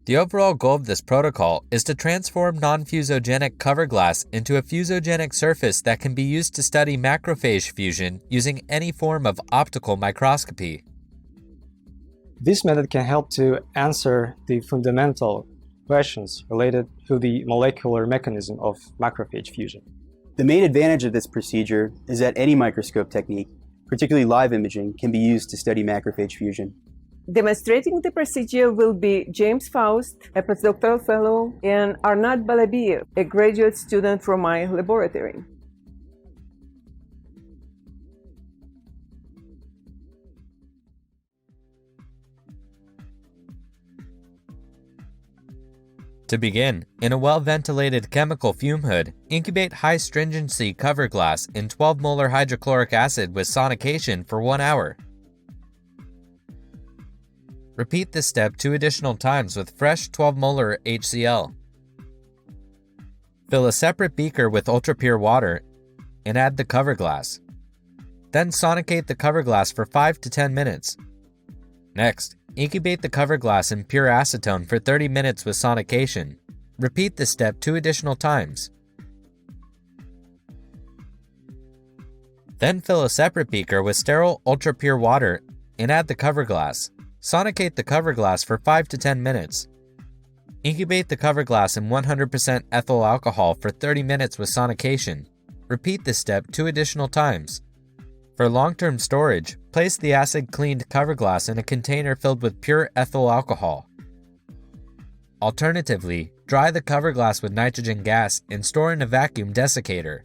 The overall goal of this protocol is to transform non-fusogenic cover glass into a fusogenic surface that can be used to study macrophage fusion using any form of optical microscopy. This method can help to answer the fundamental questions related to the molecular mechanism of macrophage fusion. The main advantage of this procedure is that any microscope technique, particularly live imaging, can be used to study macrophage fusion. Demonstrating the procedure will be James Faust, a postdoctoral fellow, and Arnat Balabiyev, a graduate student from my laboratory. To begin, in a well-ventilated chemical fume hood, incubate high-stringency cover glass in 12 molar hydrochloric acid with sonication for 1 hour. Repeat this step 2 additional times with fresh 12 molar HCl. Fill a separate beaker with ultra-pure water and add the cover glass. Then sonicate the cover glass for 5 to 10 minutes. Next, incubate the cover glass in pure acetone for 30 minutes with sonication. Repeat this step 2 additional times. Then fill a separate beaker with sterile ultra-pure water and add the cover glass. Sonicate the cover glass for 5 to 10 minutes. Incubate the cover glass in 100% ethyl alcohol for 30 minutes with sonication. Repeat this step 2 additional times. For long-term storage, place the acid-cleaned cover glass in a container filled with pure ethyl alcohol. Alternatively, dry the cover glass with nitrogen gas and store in a vacuum desiccator.